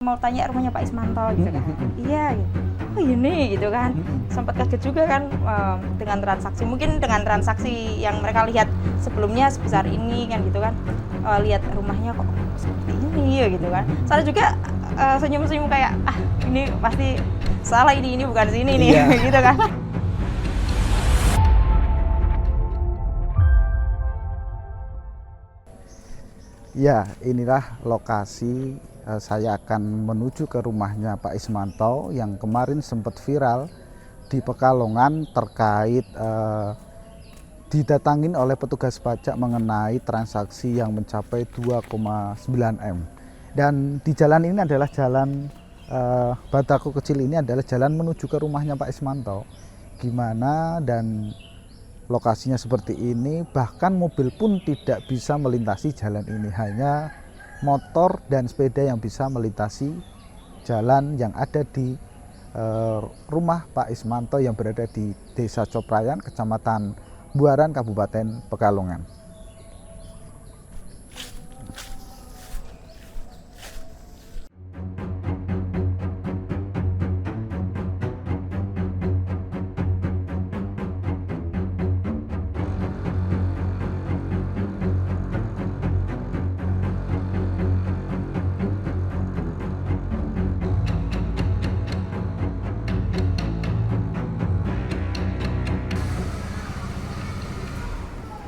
Mau tanya rumahnya Pak Ismanto gitu kan. Iya gitu. Oh ini gitu kan. Sempat kaget juga kan dengan transaksi. Mungkin dengan transaksi yang mereka lihat sebelumnya sebesar ini kan gitu kan. Lihat rumahnya kok seperti ini ya gitu kan. Saya juga senyum-senyum kayak ini pasti salah, ini bukan sini nih gitu kan. Ya, inilah lokasi saya akan menuju ke rumahnya Pak Ismanto yang kemarin sempat viral di Pekalongan terkait didatangin oleh petugas pajak mengenai transaksi yang mencapai 2,9 M. Dan di jalan ini adalah jalan Bataku kecil ini adalah jalan menuju ke rumahnya Pak Ismanto. Gimana dan lokasinya seperti ini, bahkan mobil pun tidak bisa melintasi jalan ini, hanya motor dan sepeda yang bisa melintasi jalan yang ada di rumah Pak Ismanto yang berada di Desa Coprayan, Kecamatan Buaran, Kabupaten Pekalongan.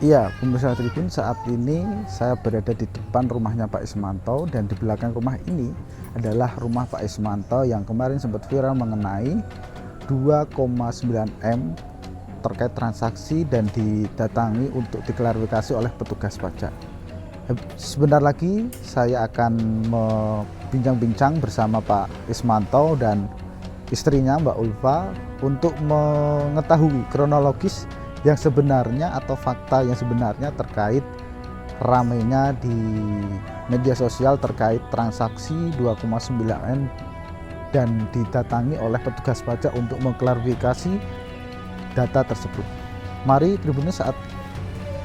Iya, pemirsa Tribun, saat ini saya berada di depan rumahnya Pak Ismanto dan di belakang rumah ini adalah rumah Pak Ismanto yang kemarin sempat viral mengenai 2,9 M terkait transaksi dan didatangi untuk diklarifikasi oleh petugas pajak. Sebentar lagi saya akan berbincang-bincang bersama Pak Ismanto dan istrinya Mbak Ulfa untuk mengetahui kronologis yang sebenarnya atau fakta yang sebenarnya terkait ramainya di media sosial terkait transaksi 2,9 M dan didatangi oleh petugas pajak untuk mengklarifikasi data tersebut. Mari Tribuners saat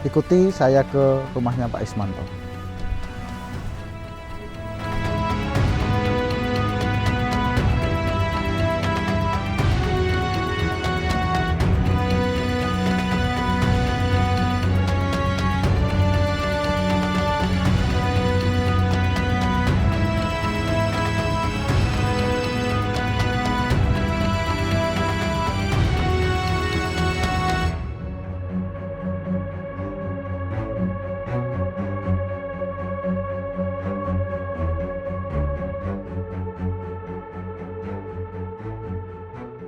ikuti saya ke rumahnya Pak Ismanto.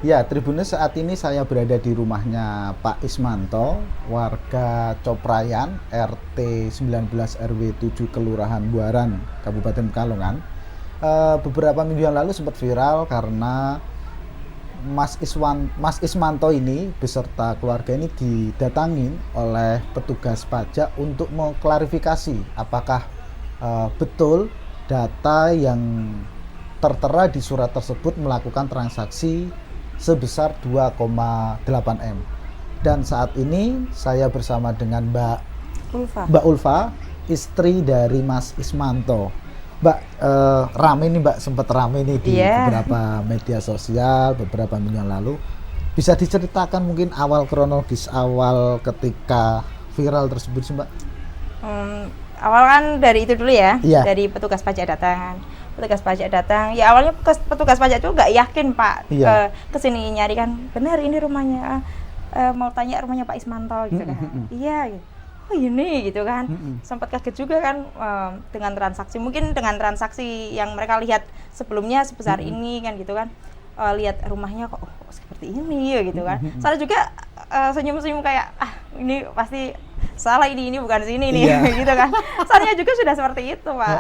Ya, Tribuners, saat ini saya berada di rumahnya Pak Ismanto, warga Coprayan, RT 19 RW 7 Kelurahan Buaran, Kabupaten Pekalongan. Beberapa minggu yang lalu sempat viral karena Mas Ismanto ini beserta keluarga ini didatangin oleh petugas pajak untuk mengklarifikasi apakah betul data yang tertera di surat tersebut melakukan transaksi sebesar 2,8 M. Dan saat ini saya bersama dengan Mbak Ulfa, istri dari Mas Ismanto. Mbak, rame nih Mbak, sempat rame nih di beberapa media sosial beberapa minggu yang lalu. Bisa diceritakan mungkin awal kronologis awal ketika viral tersebut sih Mbak? Awal kan dari itu dulu ya, dari petugas pajak datang. Ya awalnya petugas pajak itu nggak yakin Pak kesini nyari kan, benar ini rumahnya, mau tanya rumahnya Pak Ismanto gitu kan. Iya gitu. Oh ini gitu kan. Sempat kaget juga kan dengan transaksi. Mungkin dengan transaksi yang mereka lihat sebelumnya sebesar ini kan gitu kan. Lihat rumahnya kok seperti ini ya gitu kan. Saya juga senyum-senyum kayak ini pasti salah, ini bukan sini nih gitu kan. Soalnya juga sudah seperti itu Pak.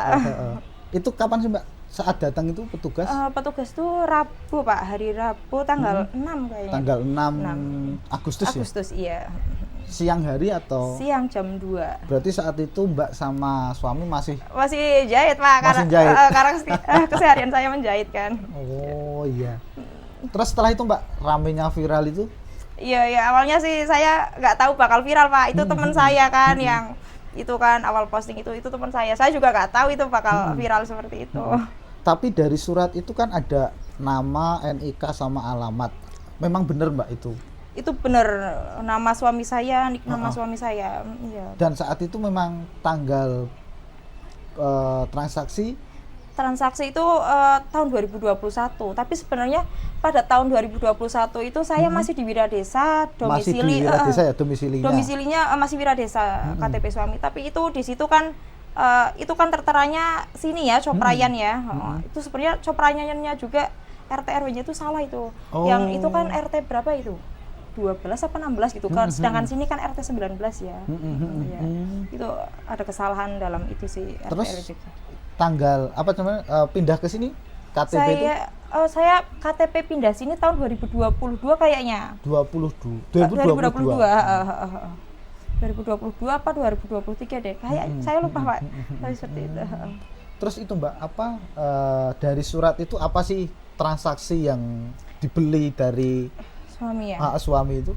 Itu kapan sih Mbak saat datang itu petugas? Petugas tuh Rabu Pak, hari Rabu tanggal 6 kayaknya. Tanggal 6 Agustus ya? Agustus iya. Siang hari atau? Siang jam 2. Berarti saat itu Mbak sama suami masih jahit Pak, karena keseharian saya menjahit kan. Oh iya. Terus setelah itu Mbak, ramenya viral itu? Iya, awalnya sih saya nggak tahu bakal viral Pak. Itu teman saya kan yang itu kan awal posting itu teman saya juga nggak tahu itu bakal viral seperti itu. Tapi dari surat itu kan ada nama, NIK sama alamat. Memang benar Mbak itu? Itu benar, nama suami saya, nama suami saya. Iya. Dan saat itu memang tanggal transaksi itu tahun 2021. Tapi sebenarnya pada tahun 2021 itu saya masih di Wiradesa, domisili. Masih di Wiradesa ya domisilinya? Domisilinya masih Wiradesa, KTP suami. Tapi itu di situ kan itu kan terteranya sini ya, Coprayan ya. Itu sebenarnya Coprayannya juga RT RW-nya itu salah itu. Yang itu kan RT berapa itu? 12 apa 16 gitu kan. Sedangkan sini kan RT 19 ya. Ya. Itu ada kesalahan dalam itu sih RT Terus RW juga. tanggal apa namanya pindah ke sini KTP itu? Saya KTP pindah sini tahun 2022 kayaknya. 2022 apa 2023 deh. Kayak saya lupa Pak. Tapi seperti itu. Terus itu Mbak, apa dari surat itu apa sih transaksi yang dibeli dari suami ya? Suami itu?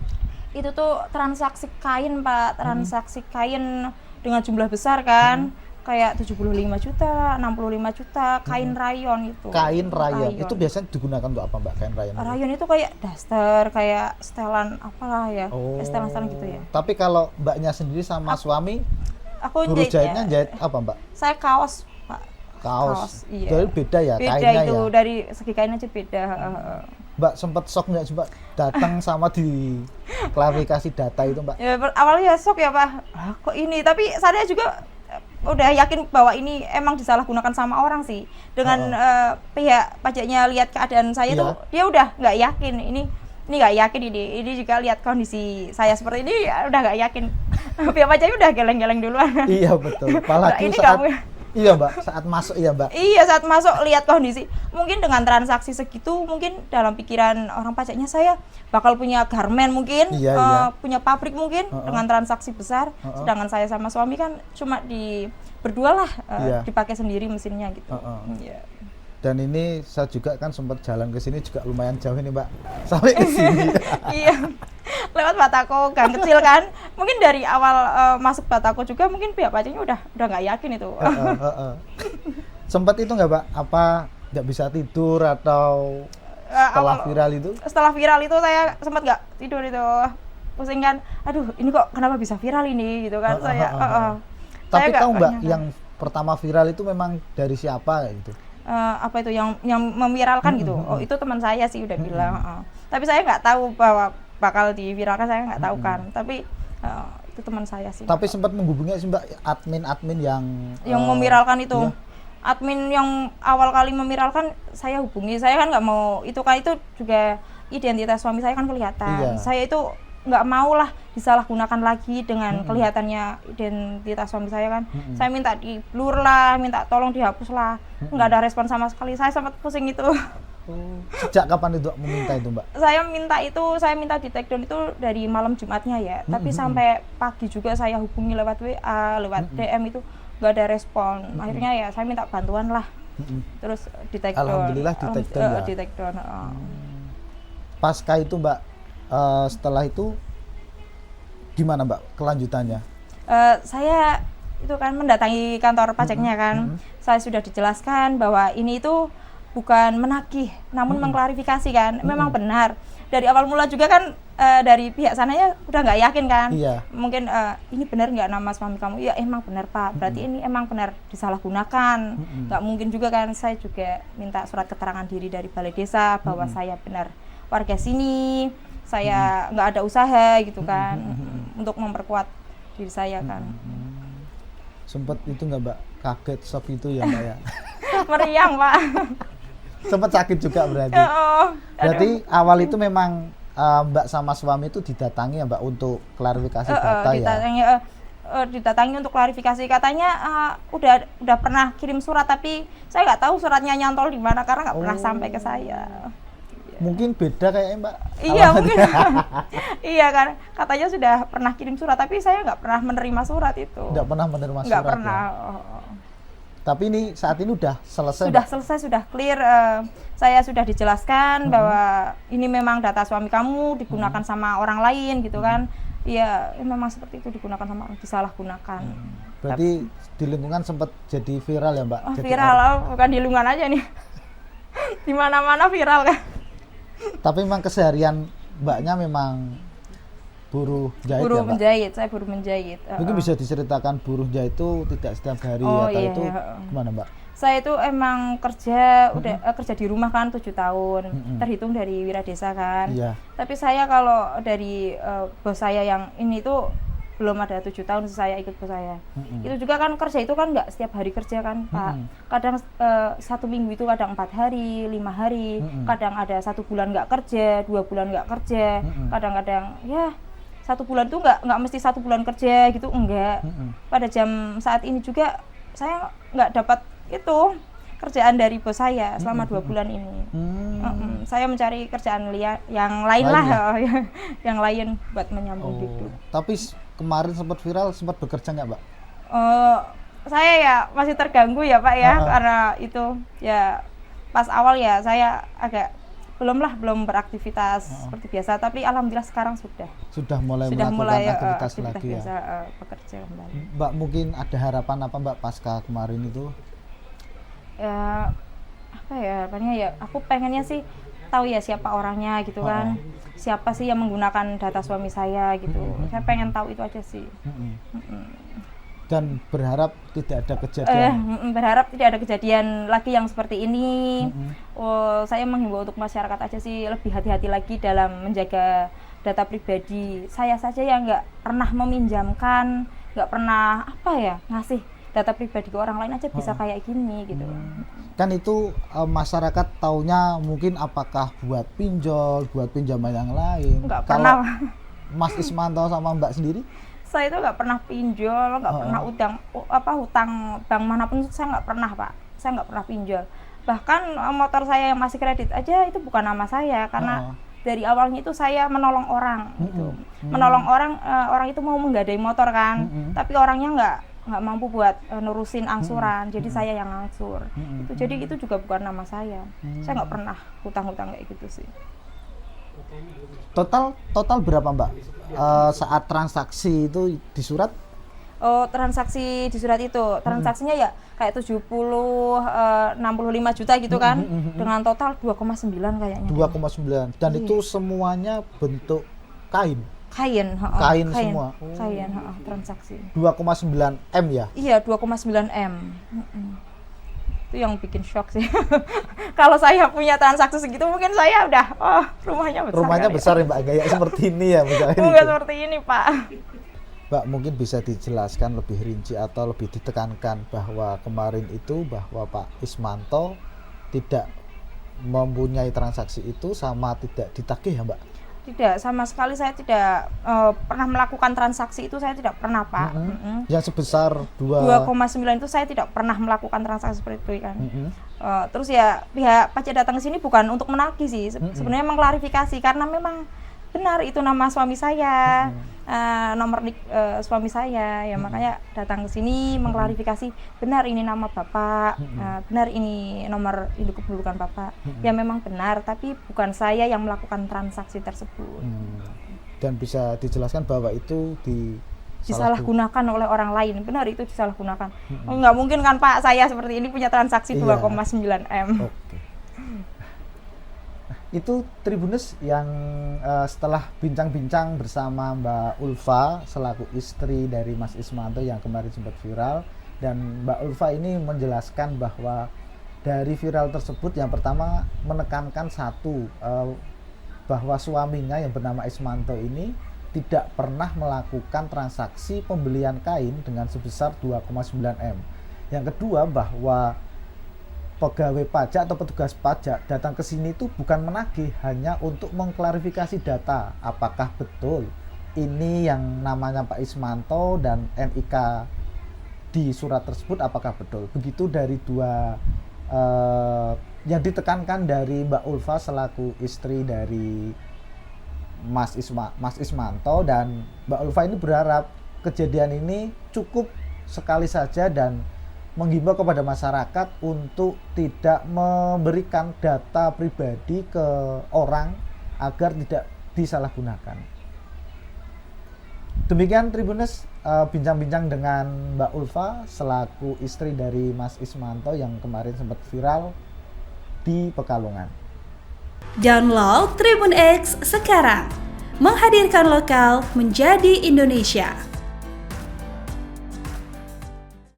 Itu tuh transaksi kain Pak, transaksi kain dengan jumlah besar kan. Kayak 75 juta, 65 juta, kain rayon itu. Kain rayon. Itu biasanya digunakan untuk apa Mbak, kain rayon? Rayon itu kayak daster, kayak setelan apalah ya, setelan-setelan gitu ya. Tapi kalau Mbaknya sendiri sama suami, aku jahitnya jahit apa Mbak? Saya kaos Pak. Kaos. Iya. Jadi beda ya beda kainnya itu, ya? dari segi kain aja beda. Mbak sempat shock nggak sih Mbak datang sama di klarifikasi data itu Mbak? Ya, awalnya shock ya Pak, kok ini, tapi saya juga udah yakin bahwa ini emang disalahgunakan sama orang sih. Dengan pihak pajaknya lihat keadaan saya tuh, dia udah nggak yakin ini nggak yakin ini juga lihat kondisi saya seperti ini udah nggak yakin. Pihak pajaknya udah geleng-geleng duluan. Iya betul. Apalagi ini saat kamu. Iya Mbak, saat masuk iya Mbak. Iya, saat masuk lihat kondisi. Mungkin dengan transaksi segitu, mungkin dalam pikiran orang pajaknya saya bakal punya garmen mungkin, punya pabrik mungkin dengan transaksi besar. Sedangkan saya sama suami kan cuma berdua lah, dipakai sendiri mesinnya gitu. Iya. Dan ini saya juga kan sempat jalan ke sini juga lumayan jauh ini Mbak, sampai ke sini. Iya. Lewat Batako, gang kecil kan. Mungkin dari awal masuk Batako juga mungkin pihak pajaknya udah nggak yakin itu. Sempat itu nggak Pak, apa nggak bisa tidur atau setelah viral itu? Setelah viral itu saya sempat nggak tidur itu, pusing kan. Aduh, ini kok kenapa bisa viral ini gitu kan. Tapi tahu Mbak yang pertama viral itu memang dari siapa gitu? Apa itu yang meviralkan gitu? Oh itu teman saya sih udah bilang. Tapi saya nggak tahu bahwa bakal diviralkan, saya nggak tahu kan. Tapi itu teman saya sih. Tapi sempat menghubungi sih Mbak admin yang meviralkan itu. Iya. Admin yang awal kali meviralkan saya hubungi. Saya kan nggak mau itu juga identitas suami saya kan kelihatan. Iya. Saya itu nggak mau lah disalahgunakan lagi dengan kelihatannya identitas suami saya kan. Saya minta di blur lah, minta tolong dihapus lah. Nggak ada respon sama sekali. Saya sempat pusing itu. Sejak kapan itu meminta itu Mbak? Saya minta di take down itu dari malam Jumatnya ya. Tapi sampai pagi juga saya hubungi lewat WA, lewat DM itu nggak ada respon. Akhirnya ya saya minta bantuan lah. Terus di take down. Alhamdulillah di take down ya. Di take down. Pasca itu Mbak, setelah itu gimana Mbak kelanjutannya? Saya itu kan mendatangi kantor pajaknya kan. Saya sudah dijelaskan bahwa ini itu bukan menagih, namun mengklarifikasi kan. Memang benar. Dari awal mula juga kan dari pihak sananya udah nggak yakin kan. Iya. Mungkin ini benar nggak nama suami kamu? Iya emang benar Pak. Berarti ini emang benar disalahgunakan. Nggak mungkin juga kan. Saya juga minta surat keterangan diri dari balai desa bahwa saya benar warga sini. Saya nggak ada usaha gitu kan. Untuk memperkuat diri saya kan. Sempet itu nggak Mbak kaget shock itu ya Mbak ya? Meriang Pak. Sempat sakit juga berarti. Berarti awal itu memang Mbak sama suami itu didatangi ya Mbak untuk klarifikasi data ya? Didatangi untuk klarifikasi, katanya udah pernah kirim surat tapi saya nggak tahu suratnya nyantol di mana karena nggak pernah sampai ke saya. Mungkin beda kayaknya Mbak. Iya mungkin. Iya kan, katanya sudah pernah kirim surat tapi saya nggak pernah menerima surat itu. Nggak pernah menerima surat. Nggak pernah. Ya? Tapi ini saat ini udah selesai. Sudah selesai, sudah clear. Saya sudah dijelaskan bahwa ini memang data suami kamu digunakan sama orang lain gitu kan. Iya, memang seperti itu digunakan sama orang, disalahgunakan. Berarti di lingkungan sempat jadi viral ya Mbak? Viral, bukan di lingkungan aja nih. Di mana-mana viral kan. Tapi memang keseharian Mbaknya memang buruh jahit Buruh ya, Mbak? menjahit, saya buruh menjahit. Mungkin bisa diceritakan buruh jahit itu tidak setiap hari Oh, atau iya, itu gimana, Mbak? Saya itu emang kerja kerja di rumah kan 7 tahun, terhitung dari wiradesa kan. Iya. Tapi saya kalau dari bos saya yang ini tuh belum ada 7 tahun saya ikut bos saya. Itu juga kan kerja itu kan nggak setiap hari kerja kan, Pak. Kadang 1 minggu itu kadang 4 hari, 5 hari, kadang ada 1 bulan nggak kerja, 2 bulan nggak kerja, kadang-kadang ya 1 bulan tuh nggak mesti 1 bulan kerja gitu, enggak. Pada jam saat ini juga saya nggak dapat itu kerjaan dari bos saya selama 2 bulan ini. Saya mencari kerjaan yang lain lah, yang lain buat menyambung hidup. Tapi kemarin sempat viral, sempat bekerja nggak, Mbak? Saya ya masih terganggu ya, Pak ya, karena itu ya pas awal ya saya agak belum beraktivitas seperti biasa, tapi alhamdulillah sekarang sudah mulai melakukan aktivitas lagi biasa, ya. bekerja kembali. Mbak mungkin ada harapan apa, Mbak, pasca kemarin itu? Ya apa ya harapannya ya, aku pengennya sih tahu ya siapa orangnya gitu kan, siapa sih yang menggunakan data suami saya gitu. Saya pengen tahu itu aja sih. Dan berharap tidak ada kejadian. Berharap tidak ada kejadian lagi yang seperti ini. Saya menghimbau untuk masyarakat aja sih lebih hati-hati lagi dalam menjaga data pribadi. Saya saja yang nggak pernah meminjamkan, nggak pernah ngasih data pribadi ke orang lain aja bisa kayak gini gitu. Kan itu masyarakat taunya mungkin apakah buat pinjol, buat pinjaman yang lain. Nggak pernah. Mas Ismanto sama Mbak sendiri? Saya itu nggak pernah pinjol, nggak pernah hutang bank manapun saya nggak pernah, Pak. Saya nggak pernah pinjol. Bahkan motor saya yang masih kredit aja itu bukan nama saya, karena dari awalnya itu saya menolong orang gitu. Menolong orang itu mau menggadai motor kan, tapi orangnya nggak mampu buat nurusin angsuran, jadi saya yang ngangsur. Jadi itu juga bukan nama saya. Saya nggak pernah hutang-hutang kayak gitu sih. Total berapa, Mbak? Saat transaksi itu di surat? Transaksi di surat itu transaksinya ya kayak 70 65 juta gitu kan, dengan total 2,9 kayaknya. 2,9 dan itu semuanya bentuk kain semua. Kain, transaksi. 2,9 M ya? Iya, 2,9 M. Itu yang bikin shock sih. Kalau saya punya transaksi segitu mungkin saya udah rumahnya besar. Rumahnya besar ya, Mbak, kayak seperti ini ya misalnya. Bukan seperti ini, Pak. Mbak, mungkin bisa dijelaskan lebih rinci atau lebih ditekankan bahwa kemarin itu bahwa Pak Ismanto tidak mempunyai transaksi itu sama tidak ditagih ya, Mbak? Tidak, sama sekali saya tidak pernah melakukan transaksi itu, saya tidak pernah, Pak. Yang sebesar 2,9 itu saya tidak pernah melakukan transaksi seperti itu kan. Terus ya pihak pajak datang ke sini bukan untuk menagih sih, sebenarnya mengklarifikasi karena memang benar itu nama suami saya, nomor suami saya, ya makanya datang ke sini mengklarifikasi benar ini nama Bapak, benar ini nomor induk kependudukan Bapak. Ya memang benar, tapi bukan saya yang melakukan transaksi tersebut. Dan bisa dijelaskan bahwa itu disalahgunakan oleh orang lain. Benar, itu disalahgunakan. Nggak mungkin kan, Pak, saya seperti ini punya transaksi 2,9 M. Itu Tribuners yang setelah bincang-bincang bersama Mbak Ulfa selaku istri dari Mas Ismanto yang kemarin sempat viral, dan Mbak Ulfa ini menjelaskan bahwa dari viral tersebut yang pertama menekankan bahwa suaminya yang bernama Ismanto ini tidak pernah melakukan transaksi pembelian kain dengan sebesar 2,9 M. Yang kedua, bahwa pegawai pajak atau petugas pajak datang ke sini itu bukan menagih, hanya untuk mengklarifikasi data apakah betul ini yang namanya Pak Ismanto dan NIK di surat tersebut apakah betul. Begitu dari dua yang ditekankan dari Mbak Ulfa selaku istri dari Mas Ismanto, dan Mbak Ulfa ini berharap kejadian ini cukup sekali saja dan menghimbau kepada masyarakat untuk tidak memberikan data pribadi ke orang agar tidak disalahgunakan. Demikian Tribuners, bincang-bincang dengan Mbak Ulfa selaku istri dari Mas Ismanto yang kemarin sempat viral. di Pekalongan. Download Tribun X sekarang, menghadirkan lokal menjadi Indonesia.